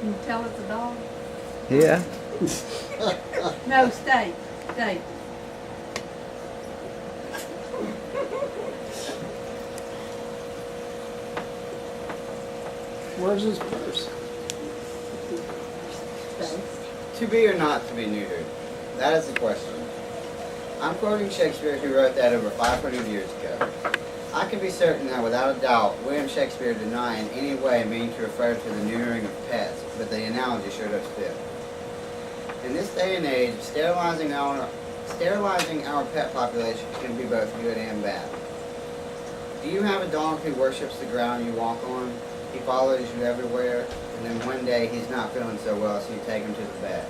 Can you tell it's a dog? Yeah. No, stay. Stay. Where's his purse? Stay. To be or not to be neutered? That is the question. I'm quoting Shakespeare, who wrote that over 500 years ago. I can be certain that without a doubt, William Shakespeare did not in any way mean to refer to the neutering of pets, but the analogy sure does fit. In this day and age, sterilizing our pet population can be both good and bad. Do you have a dog who worships the ground you walk on? He follows you everywhere, and then one day he's not feeling so well, so you take him to the vet.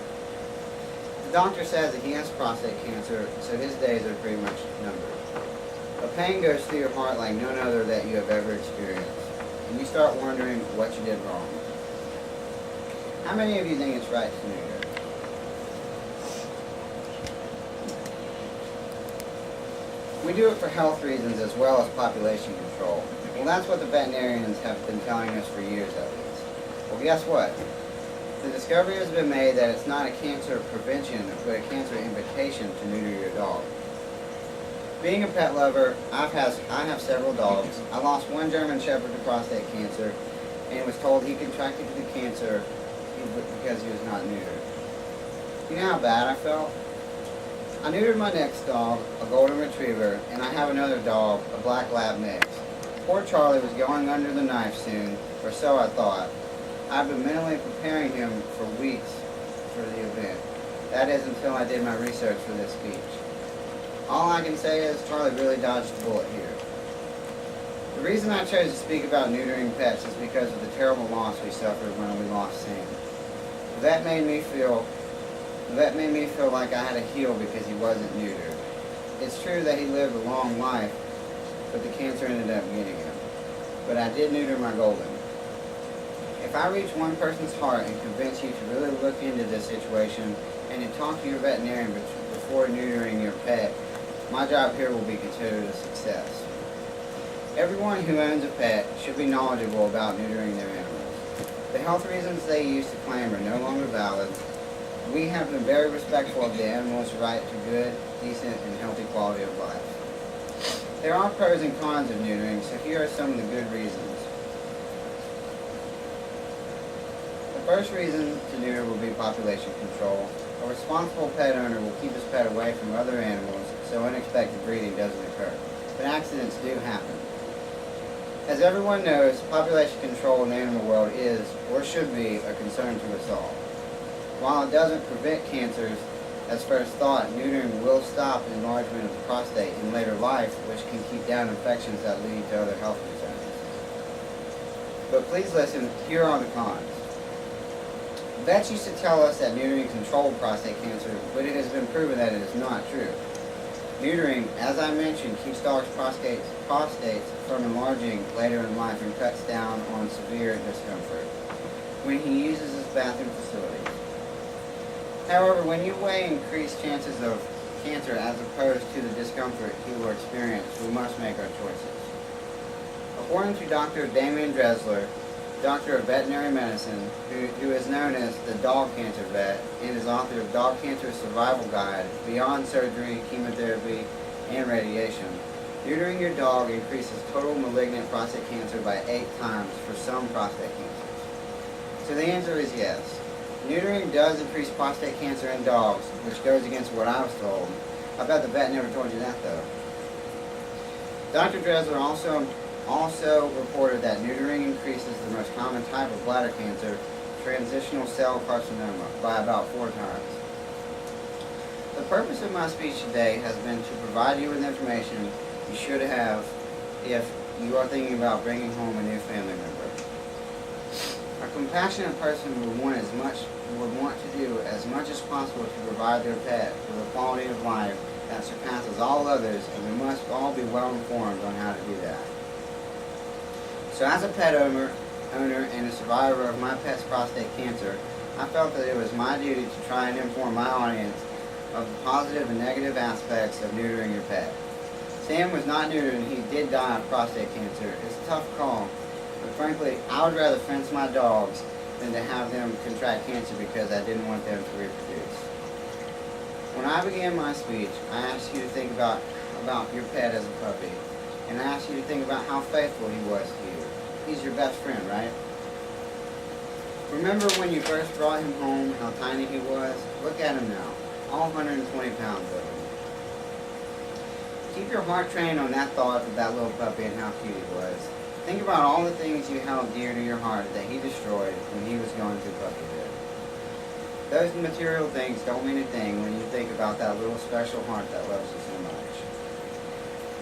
The doctor says that he has prostate cancer, so his days are pretty much numbered. A pain goes through your heart like none other that you have ever experienced, and you start wondering what you did wrong. How many of you think it's right to neuter? We do it for health reasons as well as population control. Well, that's what the veterinarians have been telling us for years at least. Well, guess what? The discovery has been made that it's not a cancer prevention, but a cancer invitation to neuter your dog. Being a pet lover, I have several dogs. I lost one German Shepherd to prostate cancer and was told he contracted the cancer because he was not neutered. You know how bad I felt? I neutered my next dog, a golden retriever, and I have another dog, a black lab mix. Poor Charlie was going under the knife soon, or so I thought. I've been mentally preparing him for weeks for the event. That is until I did my research for this speech. All I can say is Charlie really dodged the bullet here. The reason I chose to speak about neutering pets is because of the terrible loss we suffered when we lost Sam. That made me feel like I had a heel because he wasn't neutered. It's true that he lived a long life, but the cancer ended up getting him. But I did neuter my golden. If I reach one person's heart and convince you to really look into this situation and to talk to your veterinarian before neutering your pet, my job here will be considered a success. Everyone who owns a pet should be knowledgeable about neutering their animals. The health reasons they used to claim are no longer valid. We have been very respectful of the animal's right to good, decent, and healthy quality of life. There are pros and cons of neutering, so here are some of the good reasons. The first reason to neuter will be population control. A responsible pet owner will keep his pet away from other animals so unexpected breeding doesn't occur. But accidents do happen. As everyone knows, population control in the animal world is, or should be, a concern to us all. While it doesn't prevent cancers, as first thought, neutering will stop enlargement of the prostate in later life, which can keep down infections that lead to other health concerns. But please listen, here are the cons. Vets used to tell us that neutering controlled prostate cancer, but it has been proven that it is not true. Neutering, as I mentioned, keeps dogs' prostates from enlarging later in life and cuts down on severe discomfort when he uses his bathroom facilities. However, when you weigh increased chances of cancer as opposed to the discomfort he will experience, we must make our choices. According to Dr. Damian Dressler, Doctor of Veterinary Medicine, who is known as the Dog Cancer Vet and is author of Dog Cancer Survival Guide, Beyond Surgery, Chemotherapy, and Radiation, neutering your dog increases total malignant prostate cancer by 8 times for some prostate cancers. So the answer is yes. Neutering does increase prostate cancer in dogs, which goes against what I was told. I bet the vet never told you that, though. Dr. Dressler also reported that neutering increases the most common type of bladder cancer, transitional cell carcinoma, by about 4 times. The purpose of my speech today has been to provide you with information you should have if you are thinking about bringing home a new family member. A compassionate person would want to do as much as possible to provide their pet with a quality of life that surpasses all others, and we must all be well informed on how to do that. So as a pet owner and a survivor of my pet's prostate cancer, I felt that it was my duty to try and inform my audience of the positive and negative aspects of neutering your pet. Sam was not neutered and he did die of prostate cancer. It's a tough call, but frankly, I would rather fence my dogs than to have them contract cancer because I didn't want them to reproduce. When I began my speech, I asked you to think about your pet as a puppy, and I asked you to think about how faithful he was to you. He's your best friend, right? Remember when you first brought him home, how tiny he was? Look at him now, all 120 pounds of him. Keep your heart trained on that thought of that little puppy and how cute he was. Think about all the things you held dear to your heart that he destroyed when he was going through puppyhood. Those material things don't mean a thing when you think about that little special heart that loves you so much.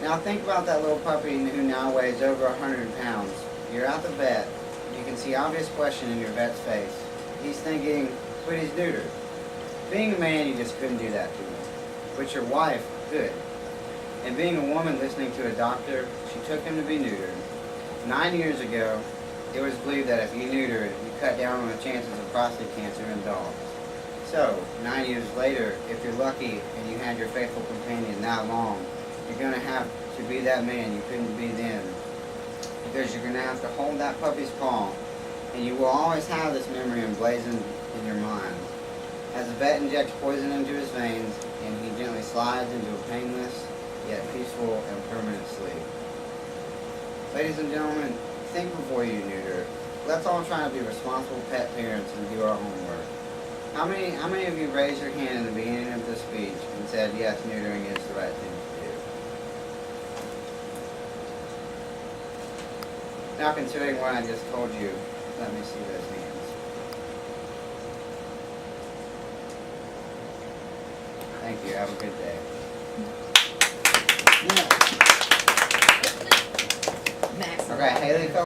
Now think about that little puppy who now weighs over 100 pounds. You're at the vet. You can see obvious question in your vet's face. He's thinking, but he's neutered. Being a man, you just couldn't do that to him. But your wife could. And being a woman listening to a doctor, she took him to be neutered. 9 years ago, it was believed that if you neuter it, you cut down on the chances of prostate cancer in dogs. So, 9 years later, if you're lucky and you had your faithful companion that long, you're going to have to be that man you couldn't be then. Because you're going to have to hold that puppy's paw, and you will always have this memory emblazoned in your mind. As the vet injects poison into his veins, and he gently slides into a painless, yet peaceful and permanent sleep. Ladies and gentlemen, think before you neuter. Let's all try to be responsible pet parents and do our homework. How many of you raised your hand in the beginning of this speech and said, yes, neutering is the right thing to do? Now, considering what I just told you, let me see those hands. Thank you. Have a good day. Max. Okay, Haley,